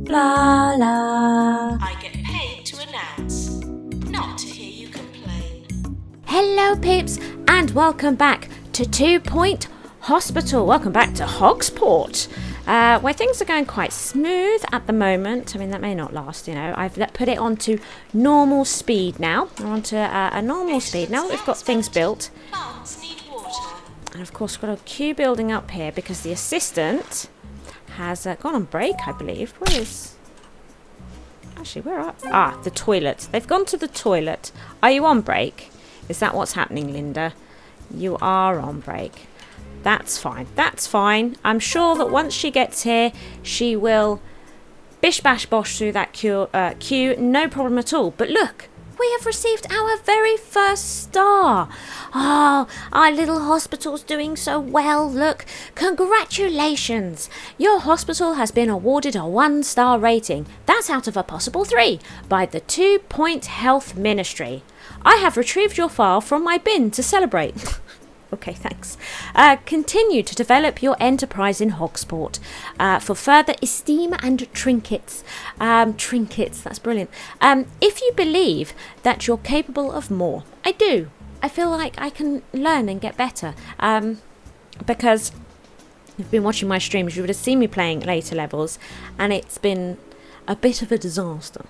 Blarla. I get paid to announce, not to hear you complain. Hello peeps and welcome back to 2 Point Hospital. Welcome back to Hogsport, where things are going quite smooth at the moment. I mean, that may not last, you know. I've put it onto normal speed now. We're onto a normal speed now that we've got things built. Plants need water. And of course we've got a queue building up here because the assistant has gone on break, I believe. Where is... Actually, where are... Ah, the toilet. They've gone to the toilet. Are you on break? Is that what's happening, Linda? You are on break. That's fine. That's fine. I'm sure that once she gets here, she will bish bash bosh through that queue. No problem at all. But look, we have received our very first star. Oh, our little hospital's doing so well. Look, congratulations. Your hospital has been awarded a 1-star rating. That's out of a possible 3 by the 2 Point Health Ministry. I have retrieved your file from my bin to celebrate. Okay, thanks. Continue to develop your enterprise in Hogsport for further esteem and trinkets. Trinkets, that's brilliant. If you believe that you're capable of more, I do. I feel like I can learn and get better. Because if you've been watching my streams, you would have seen me playing later levels, and it's been a bit of a disaster.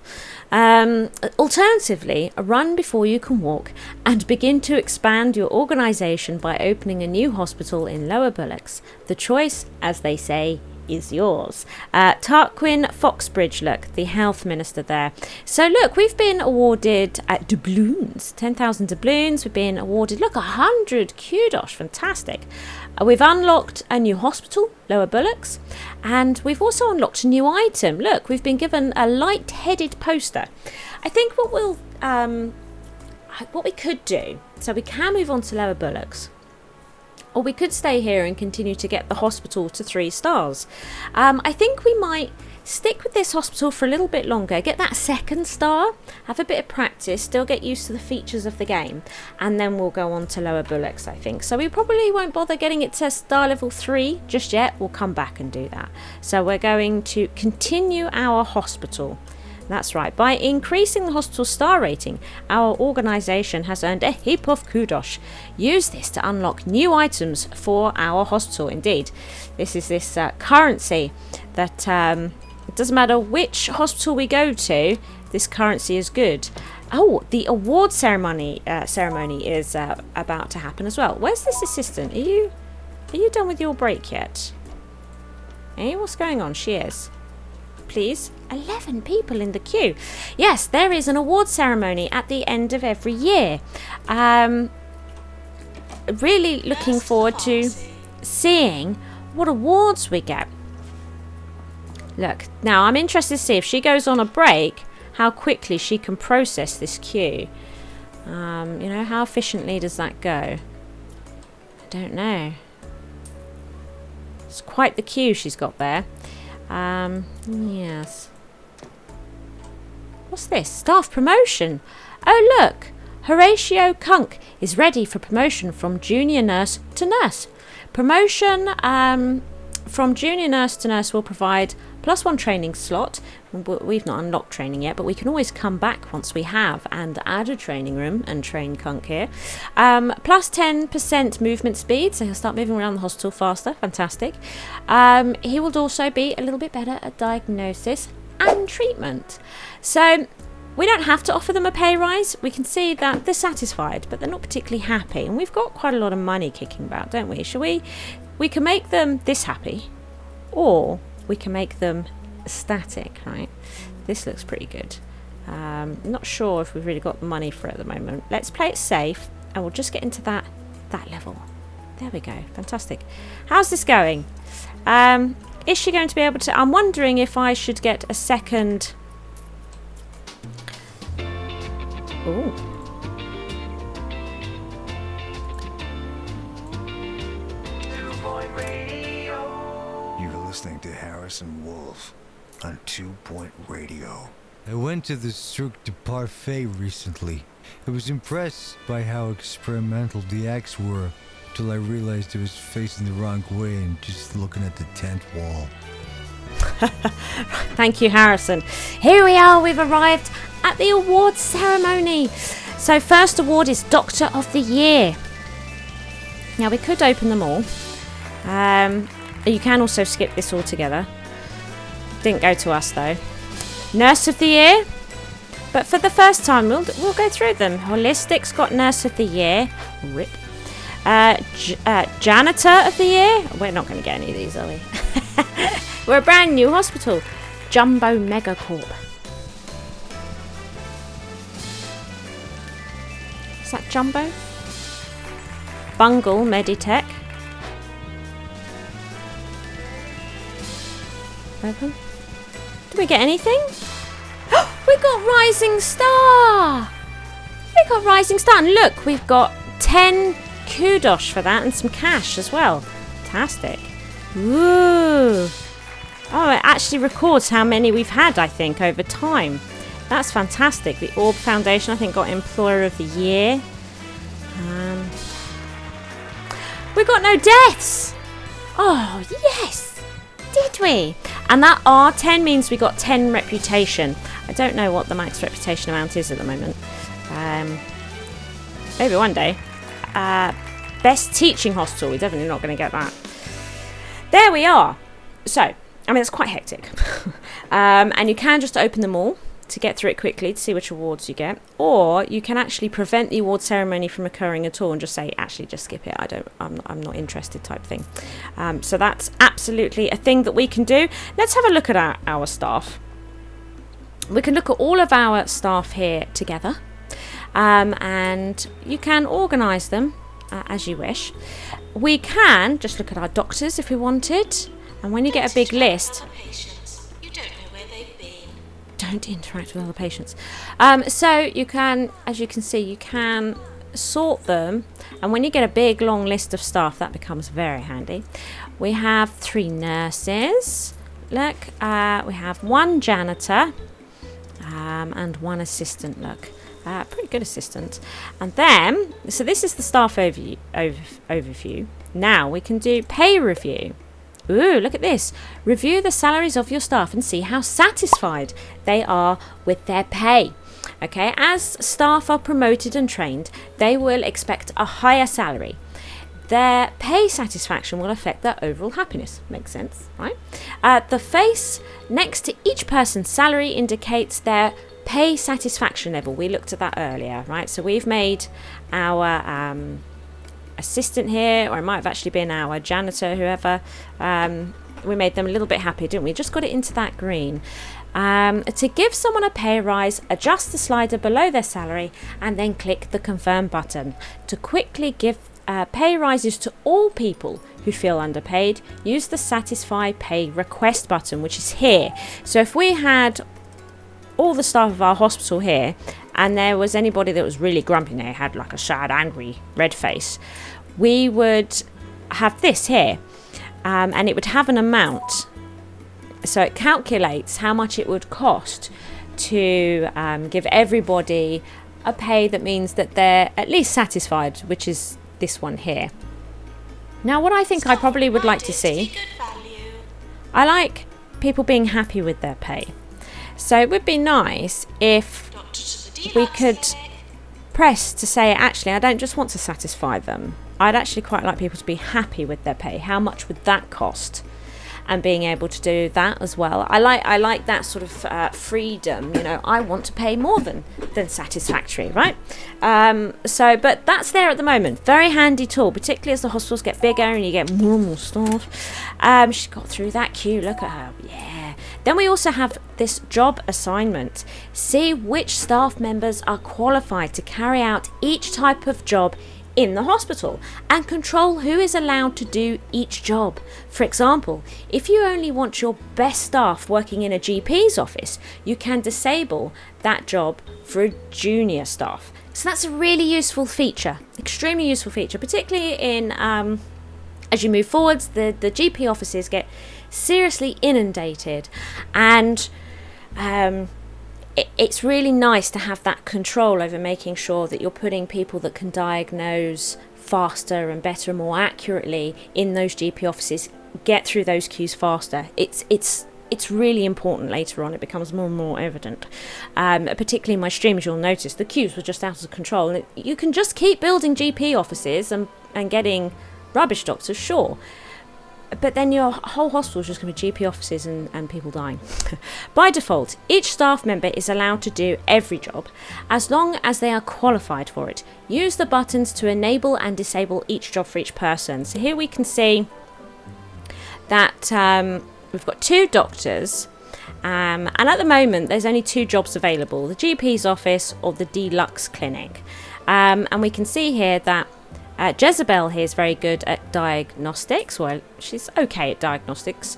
Alternatively, run before you can walk and begin to expand your organisation by opening a new hospital in Lower Bullocks. The choice, as they say, is yours. Tarquin Foxbridge, look, the health minister there. So look, we've been awarded doubloons, 10,000 doubloons. We've been awarded, look, 100 kudos, fantastic. We've unlocked a new hospital, Lower Bullocks, and we've also unlocked a new item. Look, we've been given a light-headed poster. I think what we could do, so we can move on to Lower Bullocks, or we could stay here and continue to get the hospital to 3 stars. I think we might stick with this hospital for a little bit longer, get that 2nd star, have a bit of practice, still get used to the features of the game, and then we'll go on to Lower Bullocks, I think. So we probably won't bother getting it to star level 3 just yet. We'll come back and do that. So we're going to continue our hospital. That's right. By increasing the hospital star rating, our organisation has earned a heap of kudos. Use this to unlock new items for our hospital. Indeed, this is this currency that it doesn't matter which hospital we go to, this currency is good. Oh, the award ceremony is about to happen as well. Where's this assistant? Are you done with your break yet? Hey, what's going on? She is. Please. 11 people in the queue. Yes, there is an award ceremony at the end of every year. Really looking forward to seeing what awards we get. Look, now I'm interested to see if she goes on a break, how quickly she can process this queue. You know, how efficiently does that go? I don't know. It's quite the queue she's got there. Yes. What's this? Staff promotion. Oh, look. Horatio Kunk is ready for promotion from junior nurse to nurse. Promotion from junior nurse to nurse will provide +1 training slot. We've not unlocked training yet, but we can always come back once we have and add a training room and train Kunk here. Plus 10% movement speed, so he'll start moving around the hospital faster. Fantastic. He will also be a little bit better at diagnosis and treatment. So we don't have to offer them a pay rise. We can see that they're satisfied, but they're not particularly happy. And we've got quite a lot of money kicking about, don't we? Shall we? We can make them this happy, or we can make them static, right? This looks pretty good. Not sure if we've really got the money for it at the moment. Let's play it safe, and we'll just get into that level. There we go. Fantastic. How's this going? Is she going to be able to... I'm wondering if I should get a second... Ooh. You're listening to Harrison Wolf on 2 Point Radio. I went to the Cirque du Parfait recently. I was impressed by how experimental the acts were, till I realized I was facing the wrong way and just looking at the tent wall. Thank you, Harrison. Here we are. We've arrived at the awards ceremony. So first award is Doctor of the Year. Now we could open them all. You can also skip this altogether. Didn't go to us though. Nurse of the Year. But for the first time, we'll go through them. Holistic's got Nurse of the Year. Rip. Janitor of the Year. We're not going to get any of these, are we? We're a brand new hospital. Jumbo Megacorp. Is that Jumbo? Bungle Meditech. Open. Did we get anything? We got Rising Star. We got Rising Star. And look, we've got 10 kudos for that and some cash as well. Fantastic. Ooh. Oh, it actually records how many we've had, I think, over time. That's fantastic. The Orb Foundation, I think, got Employer of the Year. We got no deaths. Oh, yes. Did we? And that R10 means we got 10 reputation. I don't know what the max reputation amount is at the moment. Maybe one day. Best teaching hospital. We're definitely not going to get that. There we are. So, I mean, it's quite hectic. And you can just open them all to get through it quickly to see which awards you get. Or you can actually prevent the award ceremony from occurring at all and just say, actually, just skip it. I'm not interested type thing. So that's absolutely a thing that we can do. Let's have a look at our staff. We can look at all of our staff here together. And you can organise them as you wish. We can just look at our doctors if we wanted. And when you get a big list... You don't know where they've been. Don't interact with other patients. So you can, as you can see, you can sort them. And when you get a big long list of staff, that becomes very handy. We have 3 nurses. Look, we have 1 janitor and 1 assistant. Look. Pretty good assistant. And then, so this is the staff overview. Now we can do pay review. Ooh, look at this. Review the salaries of your staff and see how satisfied they are with their pay. Okay, as staff are promoted and trained, they will expect a higher salary. Their pay satisfaction will affect their overall happiness. Makes sense, right? The face next to each person's salary indicates their pay satisfaction level. We looked at that earlier, right? So we've made our assistant here, or it might have actually been our janitor, whoever. We made them a little bit happier, didn't we? Just got it into that green. To give someone a pay rise, adjust the slider below their salary and then click the confirm button. To quickly give pay rises to all people who feel underpaid, use the satisfy pay request button, which is here. So if we had all the staff of our hospital here and there was anybody that was really grumpy, they had like a sad, angry, red face, we would have this here, and it would have an amount. So it calculates how much it would cost to give everybody a pay that means that they're at least satisfied, which is this one here. Now, what I think I probably would like to see, I like people being happy with their pay. So it would be nice if we could press to say, actually, I don't just want to satisfy them. I'd actually quite like people to be happy with their pay. How much would that cost? And being able to do that as well. I like that sort of freedom. You know, I want to pay more than satisfactory, right? But that's there at the moment. Very handy tool, particularly as the hospitals get bigger and you get more and more staff. She's got through that queue. Look at her. Yeah. Then we also have this job assignment. See which staff members are qualified to carry out each type of job in the hospital and control who is allowed to do each job. For example, if you only want your best staff working in a GP's office, you can disable that job for junior staff. So that's a really useful feature, extremely useful feature, particularly in as you move forwards, the GP offices get seriously inundated, and it's really nice to have that control over making sure that you're putting people that can diagnose faster and better and more accurately in those GP offices, get through those queues faster. It's it's really important later on. It becomes more and more evident. Particularly in my streams, you'll notice the queues were just out of control. And you can just keep building GP offices and getting rubbish doctors, sure. But then your whole hospital is just going to be GP offices and people dying. By default, each staff member is allowed to do every job as long as they are qualified for it. Use the buttons to enable and disable each job for each person. So here we can see that we've got 2 doctors, and at the moment there's only 2 jobs available, the GP's office or the deluxe clinic. And we can see here that Jezebel here is very good at diagnostics. Well, she's okay at diagnostics.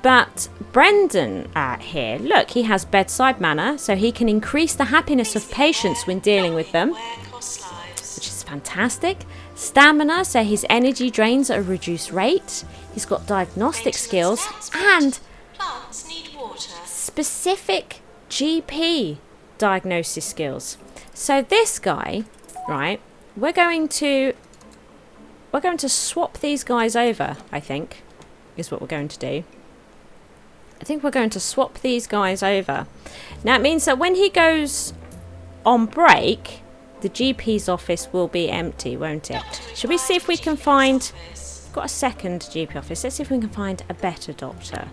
But Brendan here, look, he has bedside manner, so he can increase the happiness of patients when dealing with them, which is fantastic. Stamina, so his energy drains at a reduced rate. He's got diagnostic skills and specific GP diagnosis skills. So this guy, right, we're going to swap these guys over, I think, is what we're going to do. I think we're going to swap these guys over. Now it means that when he goes on break, the GP's office will be empty, won't it? Should we see if we can find... We've got a second GP office. Let's see if we can find a better doctor.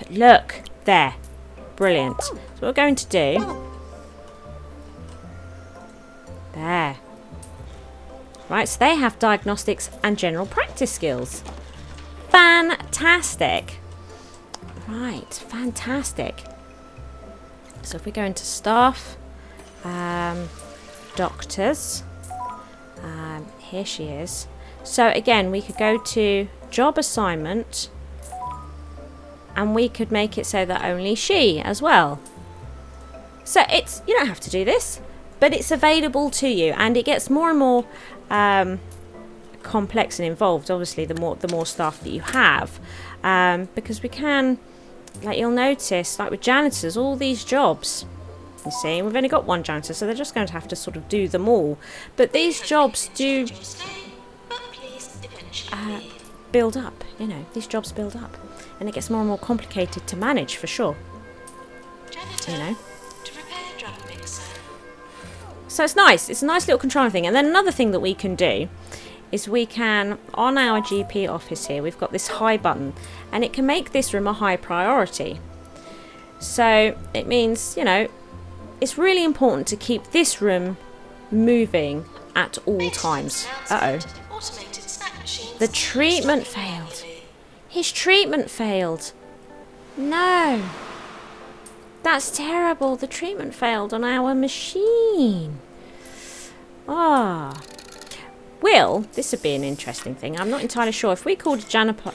Look, there. Brilliant. So what we're going to do... There. Right, so they have diagnostics and general practice skills. Fantastic. Right, fantastic. So if we go into staff, doctors, here she is. So again, we could go to job assignment and we could make it so that only she as well. So it's, you don't have to do this, but it's available to you, and it gets more and more complex and involved, obviously, the more staff that you have, because we can, like you'll notice, like with janitors, all these jobs, you see, we've only got 1 janitor, so they're just going to have to sort of do them all, but these jobs do build up, you know, these jobs build up, and it gets more and more complicated to manage, for sure, you know. So it's nice. It's a nice little controlling thing. And then another thing that we can do is we can, on our GP office here, we've got this high button, and it can make this room a high priority. So it means, you know, it's really important to keep this room moving at all times. Uh-oh. The treatment failed. His treatment failed. No. That's terrible. The treatment failed on our machine. Ah. Will, this would be an interesting thing. I'm not entirely sure. If we called a janitor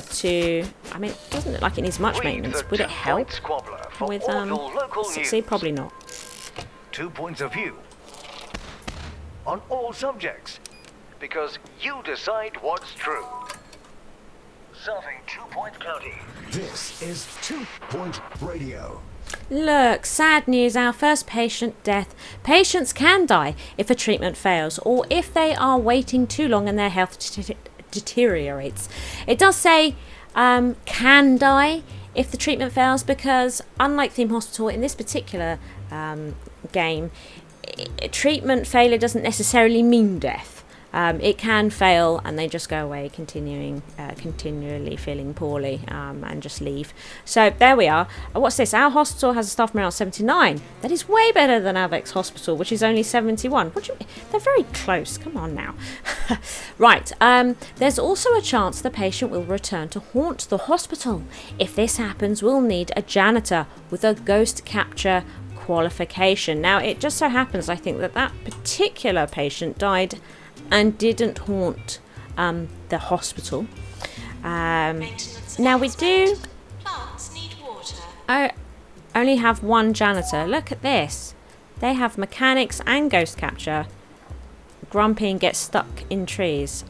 to... I mean, it doesn't look like it needs much maintenance. Would it help with... see, probably not. 2 points of view on all subjects, because you decide what's true. Serving 2 Point County. This is 2 Point Radio. Look, sad news, our first patient death. Patients can die if a treatment fails, or if they are waiting too long and their health deteriorates. It does say can die if the treatment fails, because unlike Theme Hospital, in this particular game, treatment failure doesn't necessarily mean death. It can fail and they just go away, continually feeling poorly, and just leave. So there we are. What's this? Our hospital has a staff morale of 79. That is way better than Avex's hospital, which is only 71. What do you mean? They're very close. Come on now. Right. There's also a chance the patient will return to haunt the hospital. If this happens, we'll need a janitor with a ghost capture qualification. Now, it just so happens, I think, that particular patient died and didn't haunt the hospital. Now we do only have 1 janitor. Look at this. They have mechanics and ghost capture. Grumpy and get stuck in trees.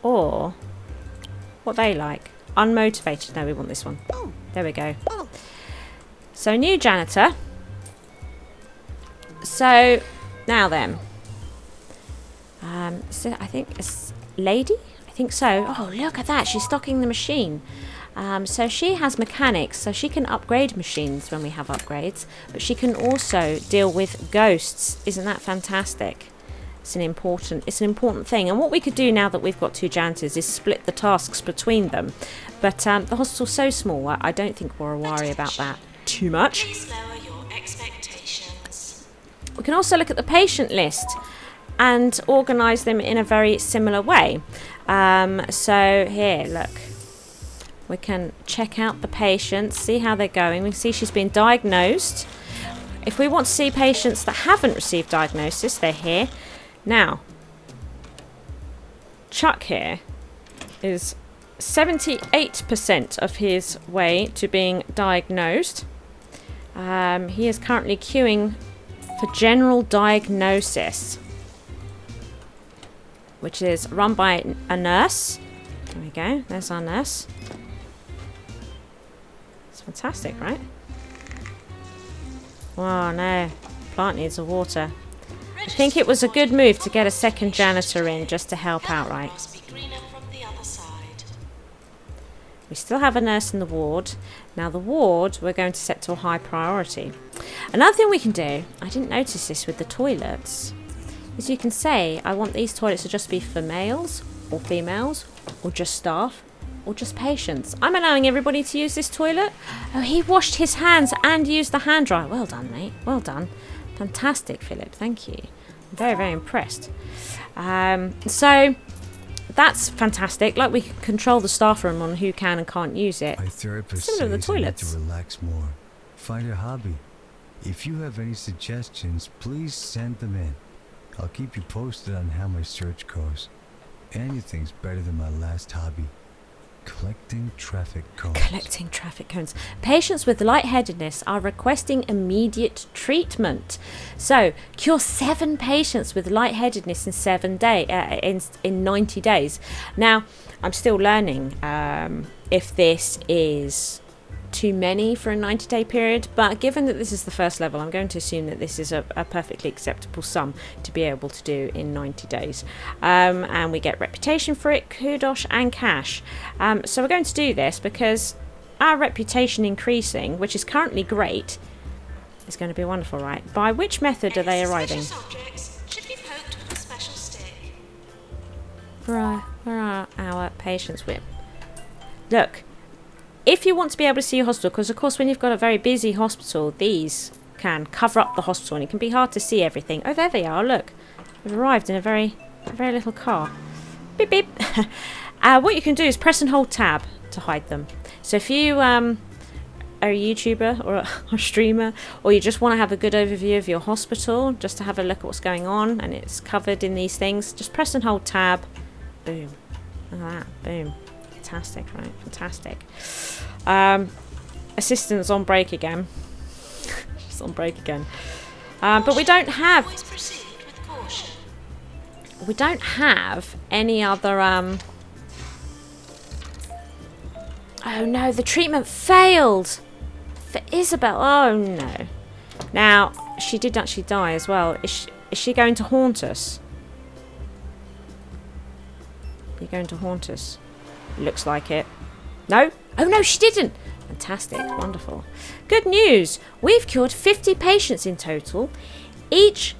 Or what they like. Unmotivated. No, we want this one. There we go. So new janitor. So now then. So I think it's lady. I think so. Oh, look at that. She's stocking the machine. So she has mechanics, so she can upgrade machines when we have upgrades, but she can also deal with ghosts. Isn't that fantastic? It's an important thing. And what we could do now that we've got 2 janitors is split the tasks between them. But the hospital's so small, I don't think we'll worry about that too much. Please lower your expectations. We can also look at the patient list and organise them in a very similar way. So here, look. We can check out the patients, see how they're going. We can see she's been diagnosed. If we want to see patients that haven't received diagnosis, they're here. Now, Chuck here is 78% of his way to being diagnosed. He is currently queuing for general diagnosis, which is run by a nurse. There we go, there's our nurse. It's fantastic, right? Oh no, plant needs the water. I think it was a good move to get a second janitor in just to help out, right? Must be greener from the other side. We still have a nurse in the ward. Now the ward we're going to set to a high priority. Another thing we can do, I didn't notice this with the toilets, is you can say I want these toilets to just be for males or females or just staff or just patients. I'm allowing everybody to use this toilet. Oh, he washed his hands and used the hand dryer. Well done, mate. Well done. Fantastic, Philip. Thank you. I'm very, very impressed. So that's fantastic. Like, we can control the staff room on who can and can't use it. My therapist Similar to the says I need toilets. to relax more. Find a hobby. If you have any suggestions, please send them in. I'll keep you posted on how my search goes. Anything's better than my last hobby. Collecting traffic cones. Collecting traffic cones. Patients with lightheadedness are requesting immediate treatment. So, cure 7 patients with lightheadedness in 90 days. Now, I'm still learning if this is too many for a 90-day period, but given that this is the first level, I'm going to assume that this is a perfectly acceptable sum to be able to do in 90 days. And we get reputation for it, kudos and cash. So we're going to do this because our reputation increasing, which is currently great, is going to be wonderful, right? By which method are they arriving? Suspicious objects should be poked with a special stick. Where are our patients with? Look, if you want to be able to see your hospital, because of course when you've got a very busy hospital, these can cover up the hospital and it can be hard to see everything. Oh, there they are, look. We've arrived in a very little car. Beep, beep. What you can do is press and hold tab to hide them. So if you are a YouTuber or a streamer, or you just want to have a good overview of your hospital, just to have a look at what's going on, and it's covered in these things, just press and hold tab. Boom. Look at that. Boom. Fantastic, right? Fantastic. Assistant's on break again. She's on break again. But we don't have... Always proceed with caution. We don't have any other... Oh no, the treatment failed! For Isabel. Oh no. Now, she did actually die as well. Is she going to haunt us? You're going to haunt us? Looks like it. No? Oh no, she didn't! Fantastic, wonderful. Good news! We've cured 50 patients in total. Each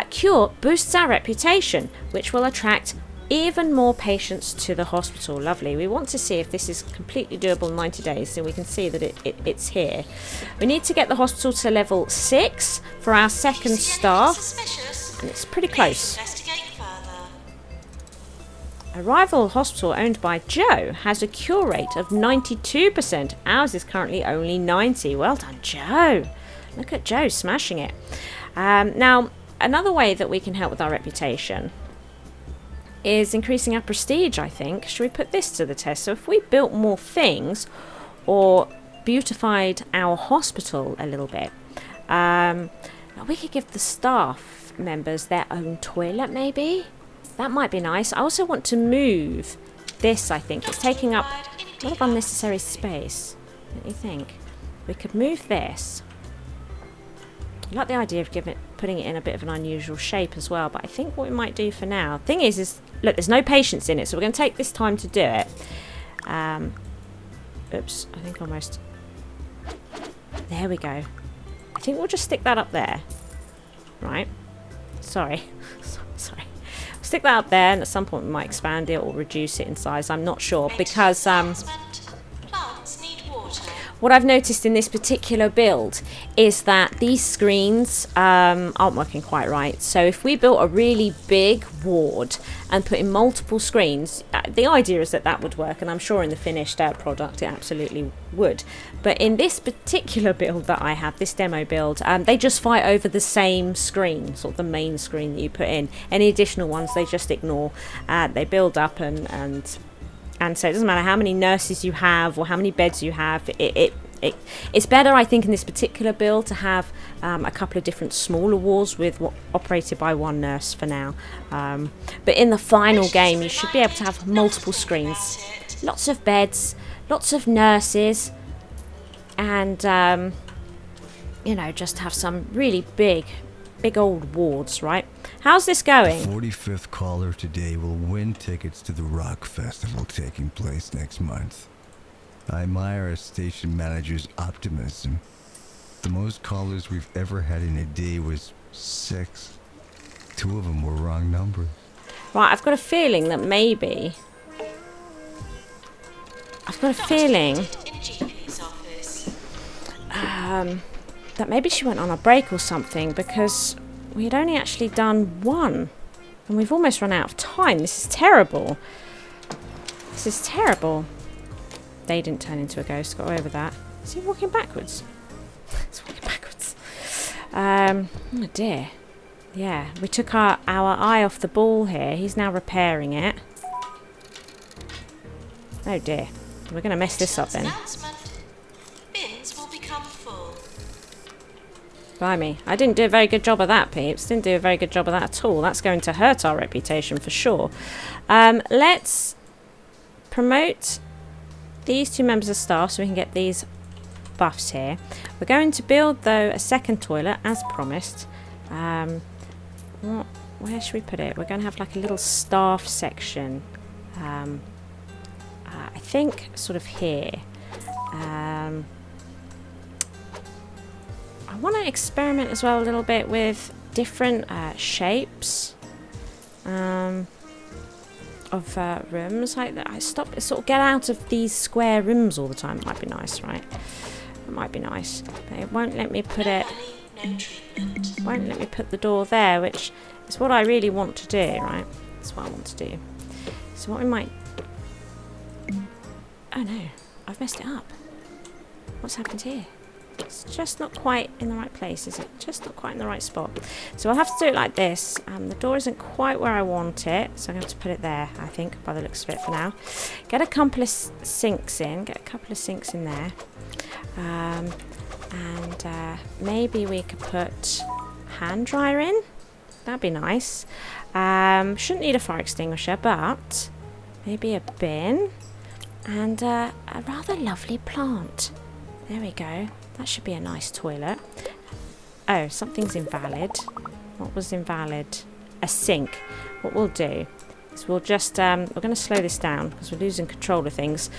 cure boosts our reputation, which will attract even more patients to the hospital. Lovely. We want to see if this is completely doable in 90 days, so we can see that it's here. We need to get the hospital to level 6 for our second staff, Suspicious. and it's pretty close. Investigate further. A rival hospital owned by Joe has a cure rate of 92%. Ours is currently only 90. Well done, Joe. Look at Joe smashing it. Now, another way that we can help with our reputation is increasing our prestige, I think. Should we put this to the test? So if we built more things or beautified our hospital a little bit, we could give the staff members their own toilet, maybe? That might be nice. I also want to move this, I think. It's taking up a lot of unnecessary space. What do you think? We could move this. I like the idea of putting it in a bit of an unusual shape as well, but I think what we might do for now... Thing is look, there's no patience in it, so we're going to take this time to do it. Oops, I think almost. There we go. I think we'll just stick that up there. Right. Sorry. Sorry. Stick that up there, and at some point we might expand it or reduce it in size. I'm not sure, because Plants need water. what I've noticed in this particular build is that these screens aren't working quite right. So if we built a really big ward and put in multiple screens, the idea is that that would work, and I'm sure in the finished product it absolutely would. But in this particular build that I have, this demo build, they just fight over the same screen, sort of the main screen that you put in. Any additional ones they just ignore. They build up, and so it doesn't matter how many nurses you have or how many beds you have. It's better, I think, in this particular build to have a couple of different smaller wards with operated by one nurse for now. But in the final game, you should be able to have multiple screens, lots of beds, lots of nurses, and you know, just have some really big old wards, right? How's this going? 45th caller today will win tickets to the Rock Festival taking place next month. I admire a station manager's optimism. The most callers we've ever had in a day was 6. 2 of them were wrong numbers. Right, I've got a feeling that maybe... that maybe she went on a break or something, because we had only actually done 1. And we've almost run out of time. This is terrible. This is terrible. They didn't turn into a ghost. Got over that. Is he walking backwards? He's walking backwards. Oh dear. Yeah, we took our eye off the ball here. He's now repairing it. Oh dear. We're going to mess this up then. Bins will become full. Blimey. I didn't do a very good job of that, peeps. Didn't do a very good job of that at all. That's going to hurt our reputation for sure. Let's promote these 2 members of staff so we can get these buffs here. We're going to build, though, a second toilet as promised. Where should we put it? We're going to have like a little staff section. I think sort of here. I want to experiment as well a little bit with different shapes of rooms like that. I sort of get out of these square rooms all the time. It might be nice, right? It might be nice, but it won't let me put it. Won't let me put the door there, which is what I really want to do, right? That's what I want to do. So what we might... Oh no, I've messed it up. What's happened here? It's just not quite in the right place, is it? Just not quite in the right spot. So I'll have to do it like this. The door isn't quite where I want it, so I'm going to have to put it there, I think, by the looks of it for now. Get a couple of sinks in. Get a couple of sinks in there. And maybe we could put hand dryer in. That'd be nice. Shouldn't need a fire extinguisher, but maybe a bin. And a rather lovely plant. There we go. That should be a nice toilet. Oh, something's invalid. What was invalid? A sink. What we'll do is we'll just... we're going to slow this down because we're losing control of things.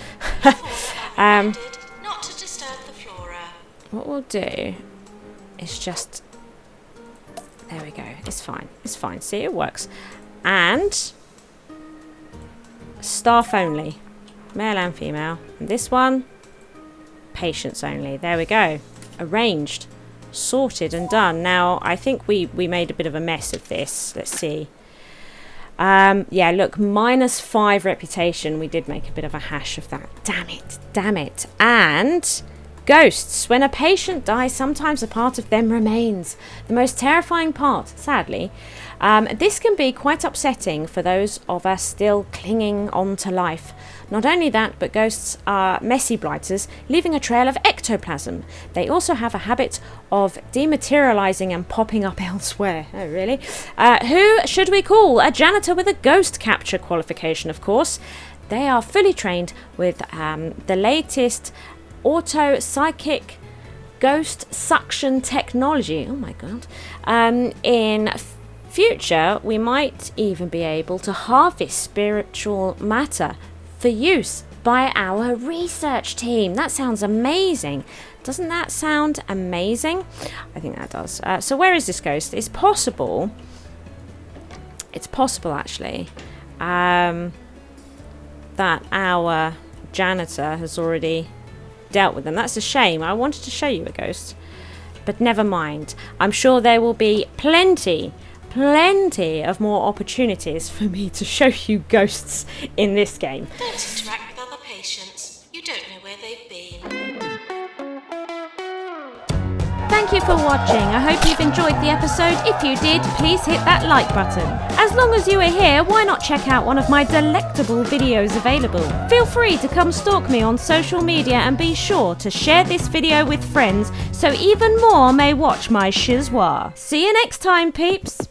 Not to disturb the flora. What we'll do is just... There we go. It's fine. It's fine. See, it works. And... staff only. Male and female. And this one... patients only. There we go. Arranged, sorted and done. Now I think we made a bit of a mess of this. Let's see. Yeah, look, -5 reputation. We did make a bit of a hash of that. Damn it. And ghosts. When a patient dies, sometimes a part of them remains. The most terrifying part, sadly. This can be quite upsetting for those of us still clinging on to life. Not only that, but ghosts are messy blighters, leaving a trail of ectoplasm. They also have a habit of dematerializing and popping up elsewhere. Oh, really? Who should we call? A janitor with a ghost capture qualification, of course. They are fully trained with the latest auto-psychic ghost suction technology. Oh, my God. In future, we might even be able to harvest spiritual matter for use by our research team. That sounds amazing. Doesn't that sound amazing? I think that does. So where is this ghost? It's possible actually, that our janitor has already dealt with them. That's a shame. I wanted to show you a ghost, but never mind. I'm sure there will be plenty of more opportunities for me to show you ghosts in this game. Don't interact with other patients. You don't know where they've been. Thank you for watching. I hope you've enjoyed the episode. If you did, please hit that like button. As long as you are here, why not check out one of my delectable videos available? Feel free to come stalk me on social media and be sure to share this video with friends so even more may watch my schizwa. See you next time, peeps.